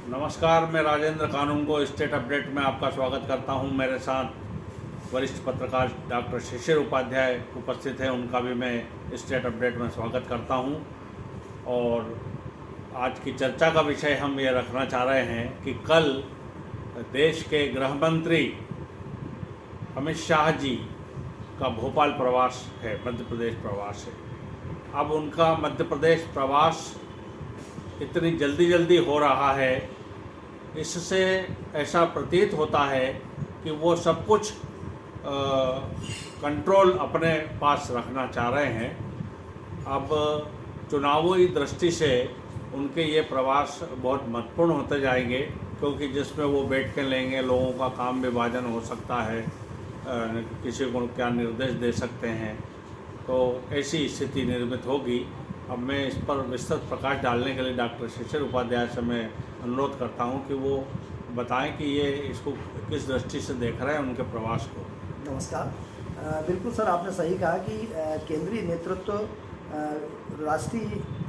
नमस्कार, मैं राजेंद्र कानून को स्टेट अपडेट में आपका स्वागत करता हूं। मेरे साथ वरिष्ठ पत्रकार डॉक्टर शिशिर उपाध्याय उपस्थित हैं, उनका भी मैं स्टेट अपडेट में स्वागत करता हूं। और आज की चर्चा का विषय हम ये रखना चाह रहे हैं कि कल देश के गृह मंत्री अमित शाह जी का भोपाल प्रवास है, मध्य प्रदेश प्रवास है। अब उनका मध्य प्रदेश प्रवास इतनी जल्दी हो रहा है, इससे ऐसा प्रतीत होता है कि वो सब कुछ कंट्रोल अपने पास रखना चाह रहे हैं। अब चुनावी दृष्टि से उनके ये प्रवास बहुत महत्वपूर्ण होते जाएंगे, क्योंकि जिसमें वो बैठ के लेंगे, लोगों का काम विभाजन हो सकता है, किसी को क्या निर्देश दे सकते हैं, तो ऐसी स्थिति निर्मित होगी। अब मैं इस पर विस्तृत प्रकाश डालने के लिए डॉक्टर शिशिर उपाध्याय से मैं अनुरोध करता हूं कि वो बताएं कि ये इसको किस दृष्टि से देख रहे हैं उनके प्रवास को। नमस्कार। बिल्कुल सर, आपने सही कहा कि केंद्रीय नेतृत्व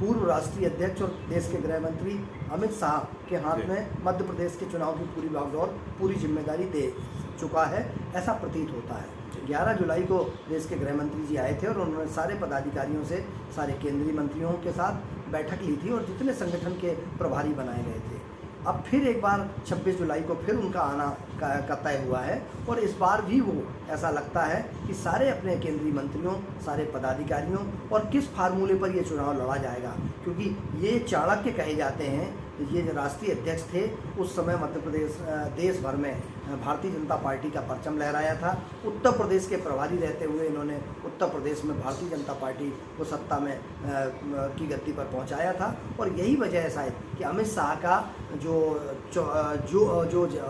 पूर्व राष्ट्रीय अध्यक्ष और देश के गृह मंत्री अमित शाह के हाथ में मध्य प्रदेश के चुनाव की पूरी बागडोर, पूरी जिम्मेदारी दे चुका है, ऐसा प्रतीत होता है। 11 जुलाई को देश के गृह मंत्री जी आए थे और उन्होंने सारे पदाधिकारियों से, सारे केंद्रीय मंत्रियों के साथ बैठक ली थी और जितने संगठन के प्रभारी बनाए गए थे। अब फिर एक बार 26 जुलाई को फिर उनका आना का तय हुआ है और इस बार भी वो ऐसा लगता है कि सारे अपने केंद्रीय मंत्रियों, सारे पदाधिकारियों और किस फार्मूले पर ये चुनाव लड़ा जाएगा, क्योंकि ये चाणक्य कहे जाते हैं। ये जो राष्ट्रीय अध्यक्ष थे उस समय मध्य प्रदेश देश भर में भारतीय जनता पार्टी का परचम लहराया था। उत्तर प्रदेश के प्रभारी रहते हुए इन्होंने उत्तर प्रदेश में भारतीय जनता पार्टी को सत्ता में की गद्दी पर पहुंचाया था। और यही वजह है शायद कि अमित शाह का जो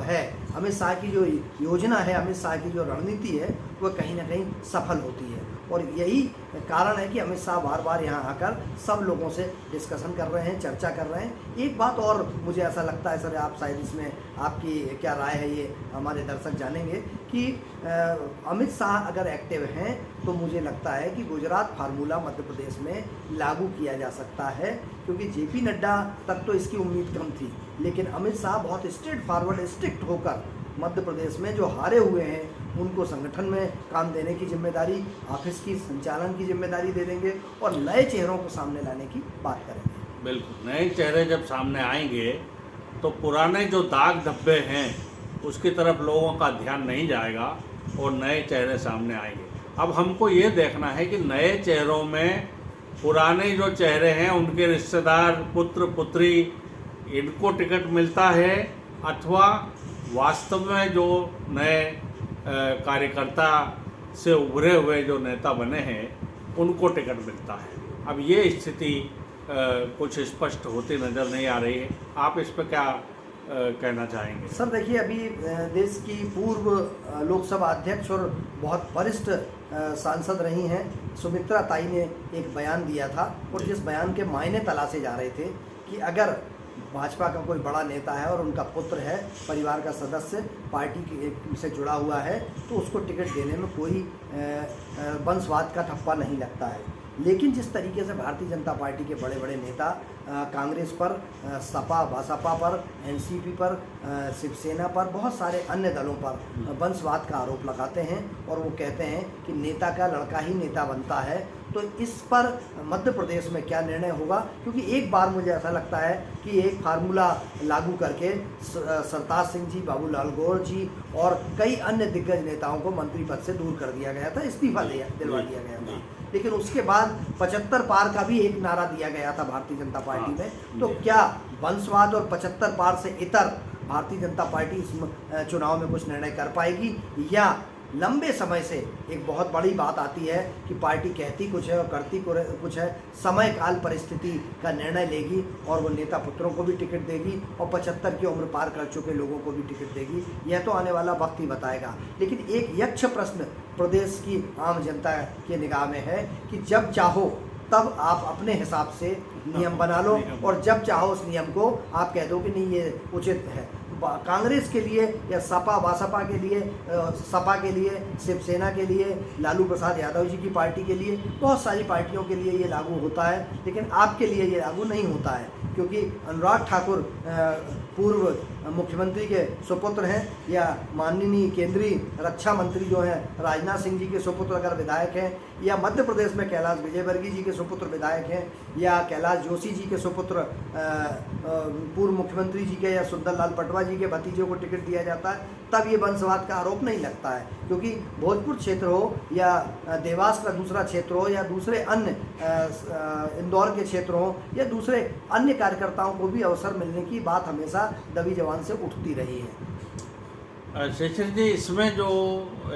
है, अमित शाह की जो योजना है, अमित शाह की जो रणनीति है, वह कहीं ना कहीं सफल होती है। और यही कारण है कि अमित शाह बार बार यहाँ आकर सब लोगों से डिस्कशन कर रहे हैं, चर्चा कर रहे हैं। एक बात और मुझे ऐसा लगता है सर, आप शायद इसमें आपकी क्या राय है ये हमारे दर्शक जानेंगे कि अमित शाह अगर एक्टिव हैं तो मुझे लगता है कि गुजरात फार्मूला मध्य प्रदेश में लागू किया जा सकता है, क्योंकि जेपी नड्डा तक तो इसकी उम्मीद कम थी, लेकिन अमित शाह बहुत स्ट्रेट फॉरवर्ड, स्ट्रिक्ट होकर मध्य प्रदेश में जो हारे हुए हैं उनको संगठन में काम देने की जिम्मेदारी, ऑफिस की संचालन की जिम्मेदारी दे देंगे और नए चेहरों को सामने लाने की बात करेंगे। बिल्कुल, नए चेहरे जब सामने आएंगे तो पुराने जो दाग धब्बे हैं उसकी तरफ लोगों का ध्यान नहीं जाएगा और नए चेहरे सामने आएंगे। अब हमको ये देखना है कि नए चेहरों में पुराने जो चेहरे हैं, उनके रिश्तेदार, पुत्र पुत्री, इनको टिकट मिलता है अथवा वास्तव में जो नए कार्यकर्ता से उभरे हुए जो नेता बने हैं उनको टिकट मिलता है। अब ये स्थिति कुछ स्पष्ट होती नज़र नहीं आ रही है। आप इस पर क्या कहना चाहेंगे? सर देखिए, अभी देश की पूर्व लोकसभा अध्यक्ष और बहुत वरिष्ठ सांसद रही हैं सुमित्रा ताई ने एक बयान दिया था और जिस बयान के मायने तलाशे जा रहे थे कि अगर भाजपा का कोई बड़ा नेता है और उनका पुत्र है, परिवार का सदस्य पार्टी से जुड़ा हुआ है, तो उसको टिकट देने में कोई वंशवाद का ठप्पा नहीं लगता है। लेकिन जिस तरीके से भारतीय जनता पार्टी के बड़े बड़े नेता कांग्रेस पर, सपा बसपा पर, एनसीपी पर, शिवसेना पर, बहुत सारे अन्य दलों पर वंशवाद का आरोप लगाते हैं और वो कहते हैं कि नेता का लड़का ही नेता बनता है, तो इस पर मध्य प्रदेश में क्या निर्णय होगा? क्योंकि एक बार मुझे ऐसा लगता है कि एक फार्मूला लागू करके सरताज सिंह जी, बाबूलाल गौर जी और कई अन्य दिग्गज नेताओं को मंत्री पद से दूर कर दिया गया था, इस्तीफा दिलवा दिया गया था। लेकिन उसके बाद 75 पार का भी एक नारा दिया गया था भारतीय जनता पार्टी में। तो क्या वंशवाद और 75 पार से इतर भारतीय जनता पार्टी इस चुनाव में कुछ निर्णय कर पाएगी, या लंबे समय से एक बहुत बड़ी बात आती है कि पार्टी कहती कुछ है और करती कुछ है, समय काल परिस्थिति का निर्णय लेगी और वो नेता पुत्रों को भी टिकट देगी और 75 की उम्र पार कर चुके लोगों को भी टिकट देगी? यह तो आने वाला वक्त ही बताएगा। लेकिन एक यक्ष प्रश्न प्रदेश की आम जनता के निगाह में है कि जब चाहो तब आप अपने हिसाब से नियम बना लो और जब चाहो उस नियम को आप कह दो कि नहीं ये उचित है। कांग्रेस के लिए या सपा बसपा के लिए, सपा के लिए, शिवसेना के लिए, लालू प्रसाद यादव जी की पार्टी के लिए, बहुत सारी पार्टियों के लिए ये लागू होता है, लेकिन आपके लिए ये लागू नहीं होता है। क्योंकि अनुराग ठाकुर पूर्व मुख्यमंत्री के सुपुत्र हैं, या माननीय केंद्रीय रक्षा मंत्री जो हैं राजनाथ सिंह जी के सुपुत्र अगर विधायक हैं, या मध्य प्रदेश में कैलाश विजयवर्गीय जी के सुपुत्र विधायक हैं, या कैलाश जोशी जी के सुपुत्र पूर्व मुख्यमंत्री जी के या सुंदर लाल पटवा जी के भतीजों को टिकट दिया जाता है, तब ये वंशवाद का आरोप नहीं लगता है। क्योंकि भोजपुर क्षेत्र हो या देवास का दूसरा क्षेत्र हो या दूसरे अन्य इंदौर के क्षेत्र हो या दूसरे अन्य कार्यकर्ताओं को भी अवसर मिलने की बात हमेशा दबी जवान से उठती रही है। शिशिर जी, इसमें जो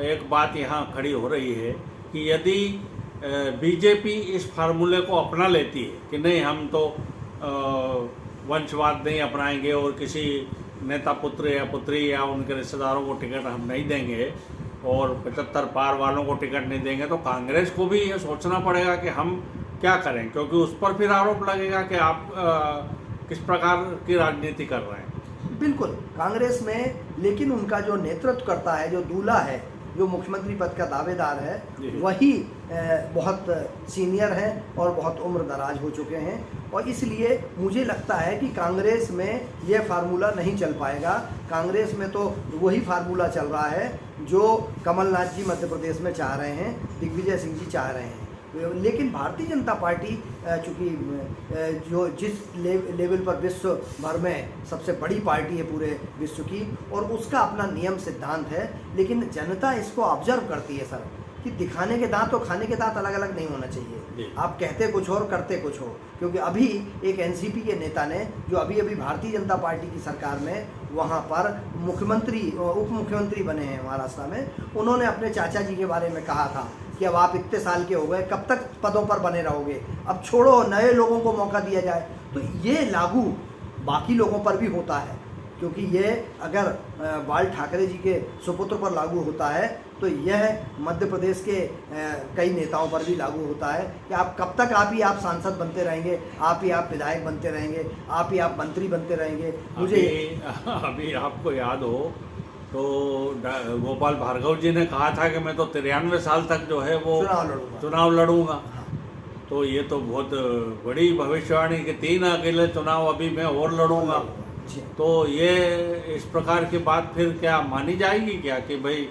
एक बात यहाँ खड़ी हो रही है कि यदि बीजेपी इस फार्मूले को अपना लेती है कि नहीं, हम तो वंशवाद नहीं अपनाएंगे और किसी नेता पुत्र या पुत्री या उनके रिश्तेदारों को टिकट हम नहीं देंगे और 75 पार वालों को टिकट नहीं देंगे, तो कांग्रेस को भी ये सोचना पड़ेगा कि हम क्या करें, क्योंकि उस पर फिर आरोप लगेगा कि आप किस प्रकार की राजनीति कर रहे हैं। बिल्कुल, कांग्रेस में लेकिन उनका जो नेतृत्व करता है, जो दूल्हा है, जो मुख्यमंत्री पद का दावेदार है, वही बहुत सीनियर हैं और बहुत उम्र दराज हो चुके हैं, और इसलिए मुझे लगता है कि कांग्रेस में यह फार्मूला नहीं चल पाएगा। कांग्रेस में तो वही फार्मूला चल रहा है जो कमलनाथ जी मध्य प्रदेश में चाह रहे हैं, दिग्विजय सिंह जी चाह रहे हैं। लेकिन भारतीय जनता पार्टी चूँकि जो जिस लेवल पर विश्व भर में सबसे बड़ी पार्टी है पूरे विश्व की, और उसका अपना नियम सिद्धांत है, लेकिन जनता इसको ऑब्जर्व करती है सर, कि दिखाने के दांत और खाने के दांत अलग अलग नहीं होना चाहिए। आप कहते कुछ और करते कुछ हो। क्योंकि अभी एक एनसीपी के नेता ने, जो अभी भारतीय जनता पार्टी की सरकार में वहाँ पर मुख्यमंत्री उप मुख्यमंत्री बने हैं महाराष्ट्र में, उन्होंने अपने चाचा जी के बारे में कहा था कि अब आप इतने साल के हो गए, कब तक पदों पर बने रहोगे, अब छोड़ो, नए लोगों को मौका दिया जाए। तो ये लागू बाकी लोगों पर भी होता है, क्योंकि ये अगर बाल ठाकरे जी के सुपुत्र पर लागू होता है तो यह मध्य प्रदेश के कई नेताओं पर भी लागू होता है कि आप कब तक आप सांसद बनते रहेंगे, आप विधायक बनते रहेंगे, आप मंत्री बनते रहेंगे। मुझे अभी आपको याद हो तो गोपाल भार्गव जी ने कहा था कि मैं तो 93 साल तक जो है वो चुनाव लड़ूंगा। तो ये तो बहुत बड़ी भविष्यवाणी कि 3 अकेले चुनाव अभी मैं और लड़ूंगा। तो ये इस प्रकार की बात फिर क्या मानी जाएगी क्या कि भाई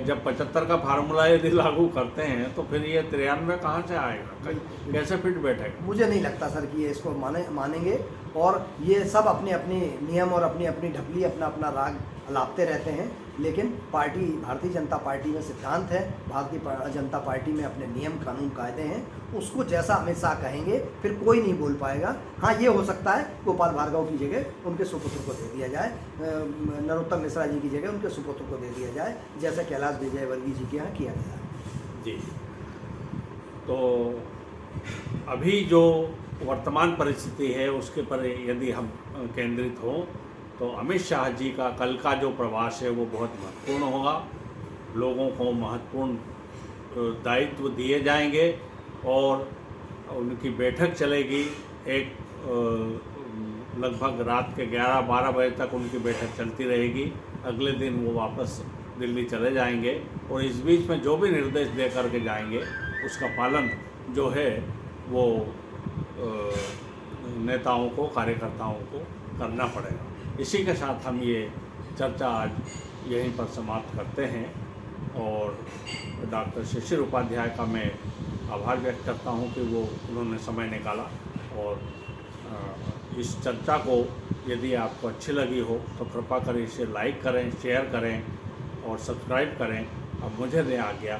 जब 75 का फार्मूला यदि लागू करते हैं तो फिर ये 93 कहाँ से आएगा, कैसे फिट बैठेगा? मुझे नहीं लगता सर कि ये इसको मानेंगे, और ये सब अपने अपने नियम और अपनी अपनी ढपली अपना अपना राग अलापते रहते हैं। लेकिन भारतीय जनता पार्टी में सिद्धांत है, भारतीय जनता पार्टी में अपने नियम कानून कायदे हैं, उसको जैसा अमित शाह कहेंगे फिर कोई नहीं बोल पाएगा। हाँ, ये हो सकता है गोपाल भार्गव की जगह उनके सुपुत्र को दे दिया जाए, नरोत्तम मिश्रा जी की जगह उनके सुपुत्र को दे दिया जाए, जैसे कैलाश विजयवर्गीय जी के यहाँ किया गया है। जी, तो अभी जो वर्तमान परिस्थिति है उसके पर यदि हम केंद्रित हों तो अमित शाह जी का कल का जो प्रवास है वो बहुत महत्वपूर्ण होगा। लोगों को महत्वपूर्ण दायित्व दिए जाएंगे और उनकी बैठक चलेगी। एक लगभग रात के 11-12 बजे तक उनकी बैठक चलती रहेगी। अगले दिन वो वापस दिल्ली चले जाएंगे और इस बीच में जो भी निर्देश दे करके जाएंगे उसका पालन जो है वो नेताओं को, कार्यकर्ताओं को करना पड़ेगा। इसी के साथ हम ये चर्चा आज यहीं पर समाप्त करते हैं और डॉक्टर शिशिर उपाध्याय का मैं आभार व्यक्त करता हूं कि वो उन्होंने समय निकाला। और इस चर्चा को यदि आपको अच्छी लगी हो तो कृपा कर इसे लाइक करें, शेयर करें और सब्सक्राइब करें। अब मुझे दें आज्ञा।